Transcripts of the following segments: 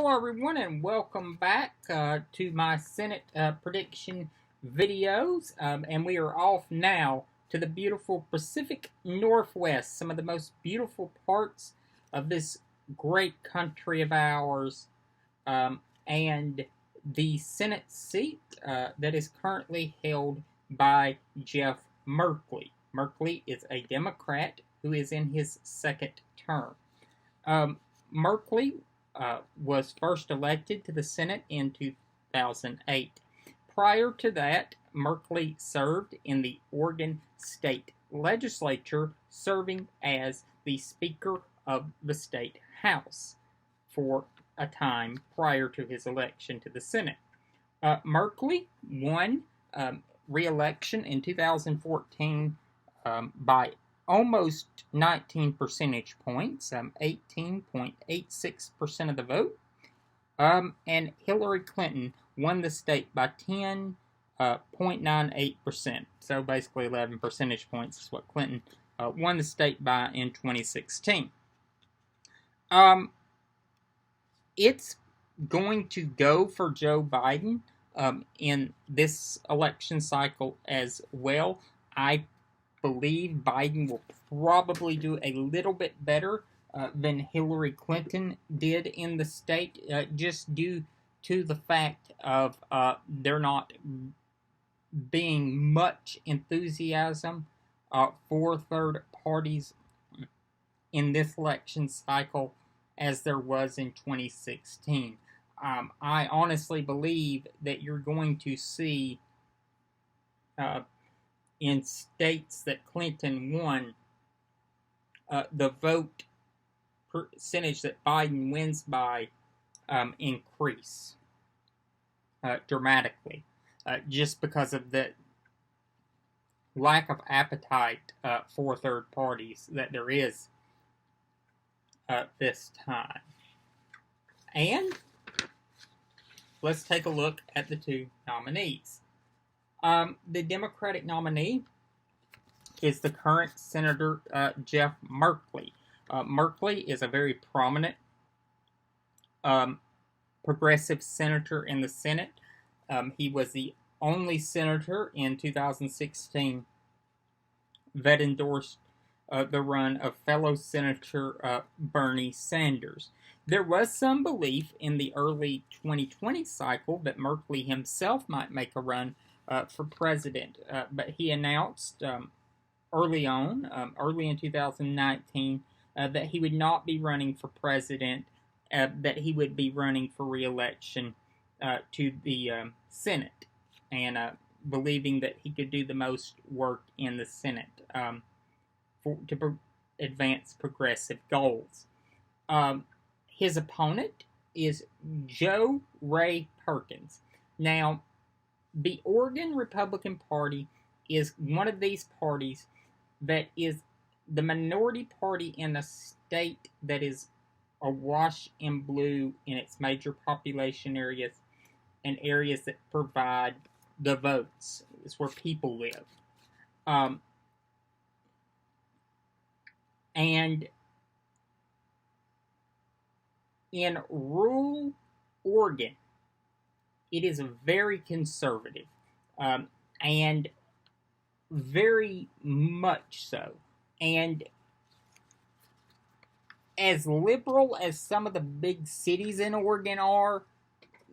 Hello, everyone, and welcome back to my Senate prediction videos. And we are off now to the beautiful Pacific Northwest, some of the most beautiful parts of this great country of ours, and the Senate seat that is currently held by Jeff Merkley. Merkley is a Democrat who is in his second term. Merkley was first elected to the Senate in 2008. Prior to that, Merkley served in the Oregon State Legislature, serving as the Speaker of the State House for a time prior to his election to the Senate. Merkley won re-election in 2014 by almost 19 percentage points, 18.86% of the vote. And Hillary Clinton won the state by 10.98%. So basically 11 percentage points is what Clinton won the state by in 2016. It's going to go for Joe Biden in this election cycle as well. I believe Biden will probably do a little bit better than Hillary Clinton did in the state, just due to the fact of there not being much enthusiasm for third parties in this election cycle as there was in 2016. I honestly believe that you're going to see in states that Clinton won, the vote percentage that Biden wins by increase dramatically, just because of the lack of appetite for third parties that there is this time. And let's take a look at the two nominees. The Democratic nominee is the current Senator Jeff Merkley. Merkley is a very prominent progressive senator in the Senate. He was the only senator in 2016 that endorsed the run of fellow Senator Bernie Sanders. There was some belief in the early 2020 cycle that Merkley himself might make a run for president, but he announced early in 2019, that he would not be running for president, that he would be running for re-election to the Senate, and believing that he could do the most work in the Senate to advance progressive goals. His opponent is Jo Rae Perkins. Now, the Oregon Republican Party is one of these parties that is the minority party in a state that is awash in blue in its major population areas and areas that provide the votes. It's where people live. And in rural Oregon, it is very conservative, and very much so. And as liberal as some of the big cities in Oregon are,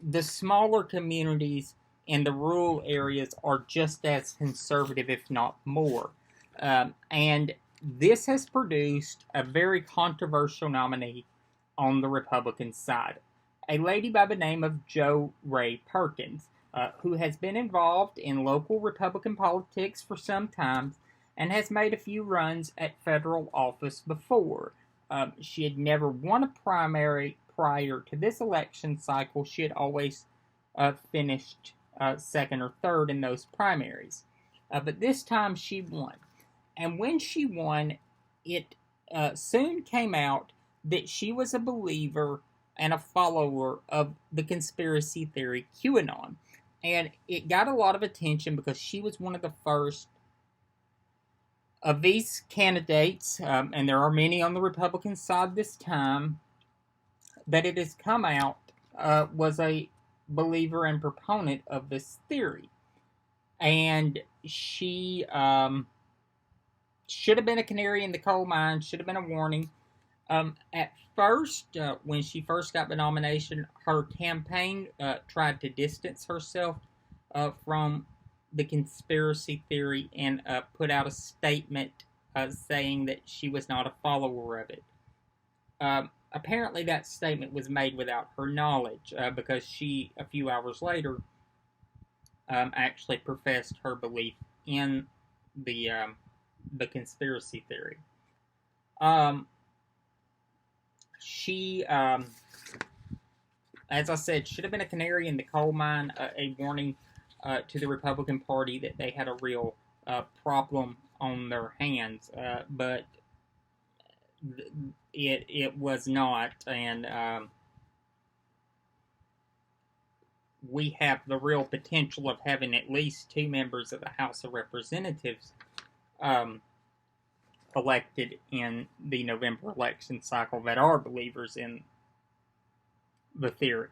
the smaller communities in the rural areas are just as conservative, if not more. And this has produced a very controversial nominee on the Republican side, a lady by the name of Jo Rae Perkins, who has been involved in local Republican politics for some time and has made a few runs at federal office before. She had never won a primary prior to this election cycle. She had always finished second or third in those primaries. But this time she won. And when she won, it soon came out that she was a believer and a follower of the conspiracy theory QAnon. And it got a lot of attention because she was one of the first of these candidates, and there are many on the Republican side this time, that it has come out was a believer and proponent of this theory. And she should have been a canary in the coal mine, should have been a warning. At first, when she first got the nomination, her campaign tried to distance herself from the conspiracy theory and put out a statement saying that she was not a follower of it. Apparently, that statement was made without her knowledge because she, a few hours later, actually professed her belief in the conspiracy theory. She, as I said, should have been a canary in the coal mine, a warning to the Republican Party that they had a real problem on their hands, but it was not, and we have the real potential of having at least 2 members of the House of Representatives elected in the November election cycle that are believers in the theory.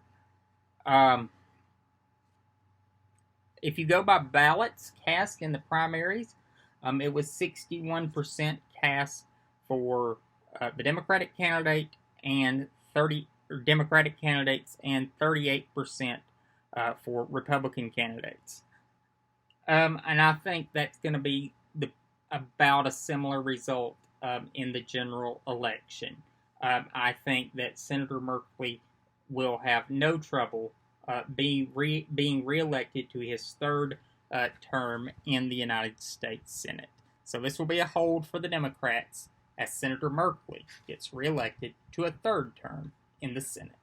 If you go by ballots cast in the primaries, it was 61% cast for the Democratic candidate and 30 Democratic candidates and 38% for Republican candidates. And I think that's going to be about a similar result in the general election. I think that Senator Merkley will have no trouble being reelected to his 3rd term in the United States Senate. So this will be a hold for the Democrats as Senator Merkley gets reelected to a 3rd term in the Senate.